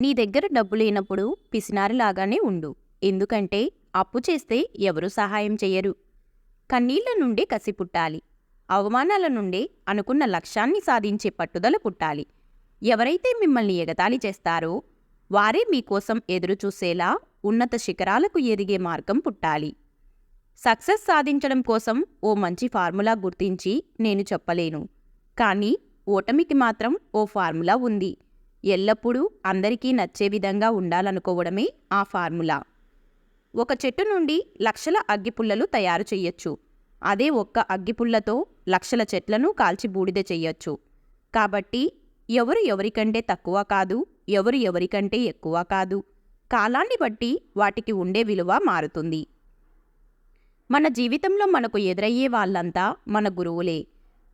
నీ దగ్గర డబ్బు లేనప్పుడు పిసినారిలాగానే ఉండు. ఎందుకంటే అప్పు చేస్తే ఎవరూ సహాయం చెయ్యరు. కన్నీళ్ల నుండే కసి పుట్టాలి. అవమానాల నుండే అనుకున్న లక్ష్యాన్ని సాధించే పట్టుదల పుట్టాలి. ఎవరైతే మిమ్మల్ని ఎగతాళి చేస్తారో వారే మీకోసం ఎదురుచూసేలా ఉన్నత శిఖరాలకు ఎదిగే మార్గం పుట్టాలి. సక్సెస్ సాధించడం కోసం ఓ మంచి ఫార్ములా గుర్తించి నేను చెప్పలేను. కానీ ఓటమికి మాత్రం ఓ ఫార్ములా ఉంది. ఎల్లప్పుడూ అందరికీ నచ్చే విధంగా ఉండాలనుకోవడమే ఆ ఫార్ములా. ఒక చెట్టు నుండి లక్షల అగ్గిపుల్లలు తయారు చెయ్యొచ్చు. అదే ఒక్క అగ్గిపుల్లతో లక్షల చెట్లను కాల్చి బూడిద చెయ్యొచ్చు. కాబట్టి ఎవరు ఎవరికంటే తక్కువ కాదు, ఎవరు ఎవరికంటే ఎక్కువ కాదు. కాలాన్ని బట్టి వాటికి ఉండే విలువ మారుతుంది. మన జీవితంలో మనకు ఎదురయ్యే వాళ్ళంతా మన గురువులే.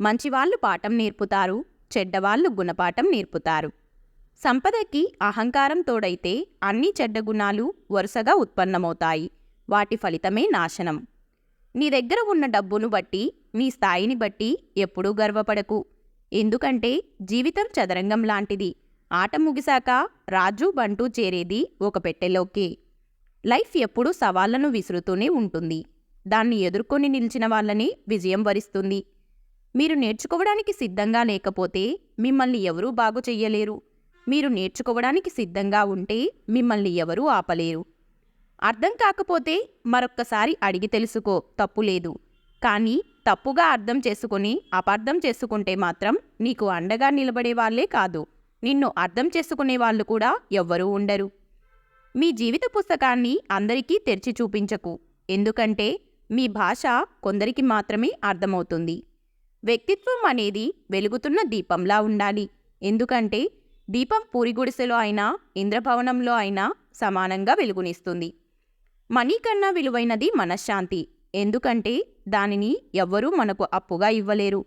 మంచివాళ్ళు పాఠం నేర్పుతారు, చెడ్డవాళ్ళు గుణపాఠం నేర్పుతారు. సంపదకి అహంకారం తోడైతే అన్ని చెడ్డ గుణాలు వరుసగా ఉత్పన్నమవుతాయి. వాటి ఫలితమే నాశనం. నీ దగ్గర ఉన్న డబ్బును బట్టి, నీ స్థాయిని బట్టి ఎప్పుడూ గర్వపడకు. ఎందుకంటే జీవితం చదరంగం లాంటిది. ఆట ముగిశాక రాజు బంటూ చేరేది ఒక పెట్టెలోకే. లైఫ్ ఎప్పుడూ సవాళ్లను విసురుతూనే ఉంటుంది. దాన్ని ఎదుర్కొని నిలిచిన వాళ్ళని విజయం వరిస్తుంది. మీరు నేర్చుకోవడానికి సిద్ధంగా లేకపోతే మిమ్మల్ని ఎవరూ బాగు చెయ్యలేరు. మీరు నేర్చుకోవడానికి సిద్ధంగా ఉంటే మిమ్మల్ని ఎవరూ ఆపలేరు. అర్థం కాకపోతే మరొక్కసారి అడిగి తెలుసుకో, తప్పులేదు. కానీ తప్పుగా అర్థం చేసుకుని అపార్థం చేసుకుంటే మాత్రం నీకు అండగా నిలబడే వాళ్ళే కాదు, నిన్ను అర్థం చేసుకునే వాళ్ళు కూడా ఎవ్వరూ ఉండరు. మీ జీవిత పుస్తకాన్ని అందరికీ తెరిచి చూపించకు. ఎందుకంటే మీ భాష కొందరికి మాత్రమే అర్థమవుతుంది. వ్యక్తిత్వం అనేది వెలుగుతున్న దీపంలా ఉండాలి. ఎందుకంటే దీపం పూరిగుడిసెలో అయినా ఇంద్రభవనంలో అయినా సమానంగా వెలుగునిస్తుంది. మనీ కన్నా విలువైనది మనశ్శాంతి. ఎందుకంటే దానిని ఎవ్వరూ మనకు అప్పుగా ఇవ్వలేరు.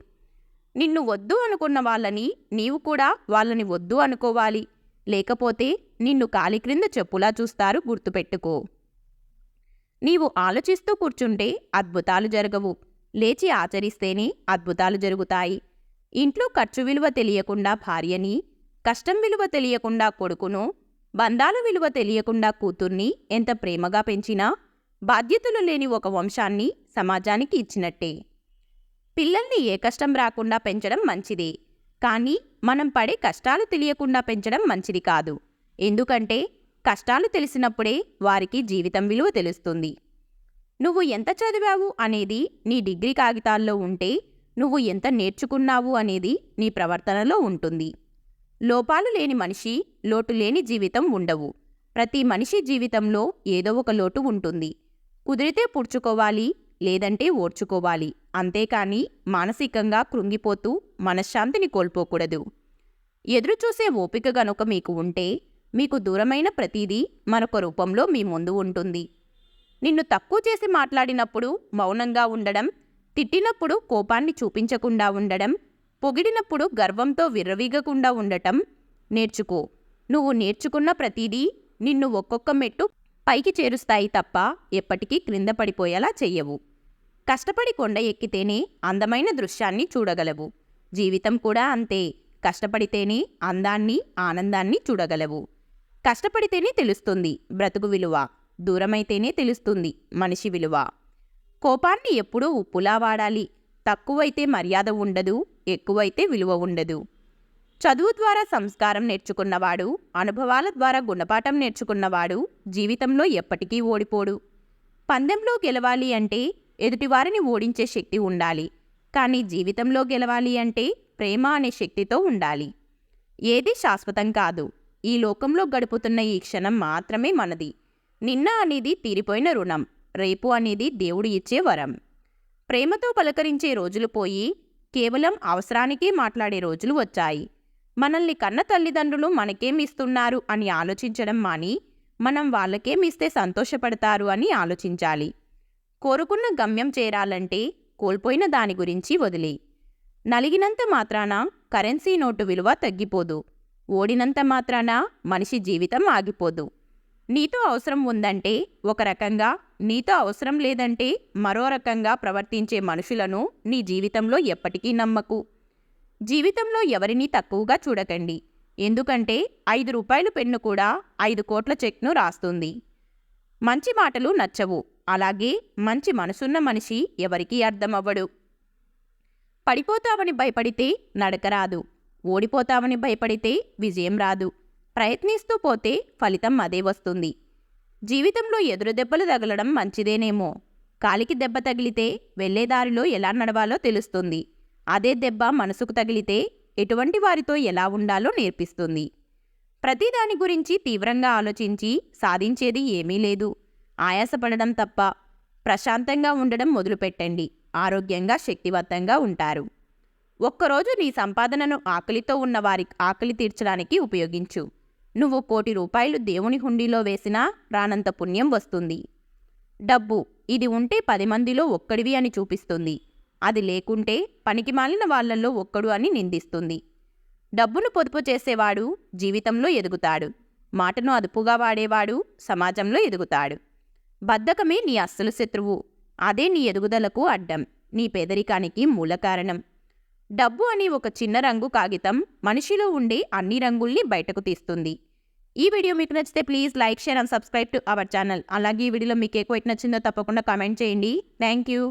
నిన్ను వద్దు అనుకున్న వాళ్ళని నీవు కూడా వాళ్ళని వద్దు అనుకోవాలి. లేకపోతే నిన్ను కాలి క్రింద చెప్పులా చూస్తారు, గుర్తుపెట్టుకో. నీవు ఆలోచిస్తూ కూర్చుంటే అద్భుతాలు జరగవు. లేచి ఆచరిస్తేనే అద్భుతాలు జరుగుతాయి. ఇంట్లో ఖర్చు విలువ తెలియకుండా భార్యని, కష్టం విలువ తెలియకుండా కొడుకును, బంధాల విలువ తెలియకుండా కూతుర్ని ఎంత ప్రేమగా పెంచినా బాధ్యతలు లేని ఒక వంశాన్ని సమాజానికి ఇచ్చినట్టే. పిల్లల్ని ఏ కష్టం రాకుండా పెంచడం మంచిదే. కానీ మనం పడే కష్టాలు తెలియకుండా పెంచడం మంచిది కాదు. ఎందుకంటే కష్టాలు తెలిసినప్పుడే వారికి జీవితం విలువ తెలుస్తుంది. నువ్వు ఎంత చదివావు అనేది నీ డిగ్రీ కాగితాల్లో ఉంటే నువ్వు ఎంత నేర్చుకున్నావు అనేది నీ ప్రవర్తనలో ఉంటుంది. లోపాలు లేని మనిషి, లోటు లేని జీవితం ఉండవు. ప్రతి మనిషి జీవితంలో ఏదో ఒక లోటు ఉంటుంది. కుదిరితే పుడ్చుకోవాలి, లేదంటే ఓర్చుకోవాలి. అంతేకాని మానసికంగా కృంగిపోతూ మనశ్శాంతిని కోల్పోకూడదు. ఎదురుచూసే ఓపిక గనుక మీకు ఉంటే మీకు దూరమైన ప్రతీదీ మరొక రూపంలో మీ ముందు ఉంటుంది. నిన్ను తక్కువ చేసి మాట్లాడినప్పుడు మౌనంగా ఉండడం, తిట్టినప్పుడు కోపాన్ని చూపించకుండా ఉండడం, పొగిడినప్పుడు గర్వంతో విర్రవీగకుండా ఉండటం నేర్చుకో. నువ్వు నేర్చుకున్న ప్రతీదీ నిన్ను ఒక్కొక్క మెట్టు పైకి చేరుస్తాయి తప్ప ఎప్పటికీ క్రింద పడిపోయేలా చెయ్యవు. కష్టపడి కొండ ఎక్కితేనే అందమైన దృశ్యాన్ని చూడగలవు. జీవితం కూడా అంతే. కష్టపడితేనే అందాన్ని, ఆనందాన్ని చూడగలవు. కష్టపడితేనే తెలుస్తుంది బ్రతుకు విలువ. దూరమైతేనే తెలుస్తుంది మనిషి విలువ. కోపాన్ని ఎప్పుడూ ఉప్పులా వాడాలి. తక్కువైతే మర్యాద ఉండదు, ఎక్కువైతే విలువ ఉండదు. చదువు ద్వారా సంస్కారం నేర్చుకున్నవాడు, అనుభవాల ద్వారా గుణపాఠం నేర్చుకున్నవాడు జీవితంలో ఎప్పటికీ ఓడిపోడు. పందెంలో గెలవాలి అంటే ఎదుటివారిని ఓడించే శక్తి ఉండాలి. కానీ జీవితంలో గెలవాలి అంటే ప్రేమ అనే శక్తితో ఉండాలి. ఏది శాశ్వతం కాదు. ఈ లోకంలో గడుపుతున్న ఈ క్షణం మాత్రమే మనది. నిన్న అనేది తీరిపోయిన రుణం, రేపు అనేది దేవుడు ఇచ్చే వరం. ప్రేమతో పలకరించే రోజులు పోయి కేవలం అవసరానికే మాట్లాడే రోజులు వచ్చాయి. మనల్ని కన్న తల్లిదండ్రులు మనకేమిస్తున్నారు అని ఆలోచించడం మాని మనం వాళ్ళకేమిస్తే సంతోషపడతారు అని ఆలోచించాలి. కోరుకున్న గమ్యం చేరాలంటే కోల్పోయిన దాని గురించి వదిలే. నలిగినంత మాత్రాన కరెన్సీ నోటు విలువ తగ్గిపోదు. ఓడినంత మాత్రాన మనిషి జీవితం ఆగిపోదు. నీతో అవసరం ఉందంటే ఒక రకంగా, నీతో అవసరం లేదంటే మరో రకంగా ప్రవర్తించే మనుషులను నీ జీవితంలో ఎప్పటికీ నమ్మకు. జీవితంలో ఎవరినీ తక్కువగా చూడకండి. ఎందుకంటే 5 రూపాయల పెన్ను కూడా 5 కోట్ల చెక్ను రాస్తుంది. మంచి మాటలు నచ్చవు. అలాగే మంచి మనసున్న మనిషి ఎవరికీ అర్థమవ్వడు. పడిపోతావని భయపడితే నడక రాదు. ఓడిపోతావని భయపడితే విజయం రాదు. ప్రయత్నిస్తూ పోతే ఫలితం అదే వస్తుంది. జీవితంలో ఎదురు దెబ్బలు తగలడం మంచిదేనేమో. కాలికి దెబ్బ తగిలితే వెళ్ళేదారిలో ఎలా నడవాలో తెలుస్తుంది. అదే దెబ్బ మనసుకు తగిలితే ఎటువంటి వారితో ఎలా ఉండాలో నేర్పిస్తుంది. ప్రతిదాని గురించి తీవ్రంగా ఆలోచించి సాధించేది ఏమీ లేదు. ఆయాసపడడం తప్ప. ప్రశాంతంగా ఉండడం మొదలుపెట్టండి. ఆరోగ్యంగా శక్తివంతంగా ఉంటారు. ఒక్కరోజు నీ సంపాదనను ఆకలితో ఉన్న వారి ఆకలి తీర్చడానికి ఉపయోగించు. నువ్వు 1 కోటి రూపాయలు దేవుని హుండీలో వేసినా రానంత పుణ్యం వస్తుంది. డబ్బు ఇది ఉంటే 10 మందిలో ఒక్కడివి అని చూపిస్తుంది. అది లేకుంటే పనికిమాలిన వాళ్ళల్లో ఒక్కడు అని నిందిస్తుంది. డబ్బును పొదుపు చేసేవాడు జీవితంలో ఎదుగుతాడు. మాటను అదుపుగా వాడేవాడు సమాజంలో ఎదుగుతాడు. బద్ధకమే నీ అస్సలు శత్రువు. అదే నీ ఎదుగుదలకు అడ్డం, నీ పేదరికానికి మూల కారణం. డబ్బు అని ఒక చిన్న రంగు కాగితం మనిషిలో ఉండే అన్ని రంగుల్ని బయటకు తీస్తుంది. ఈ వీడియో మీకు నచ్చితే please like, share and subscribe to our channel. అలాగే ఈ వీడియోలో మీకు ఎక్కువ నచ్చిందో తప్పకుండా కామెంట్ చేయండి. Thank you.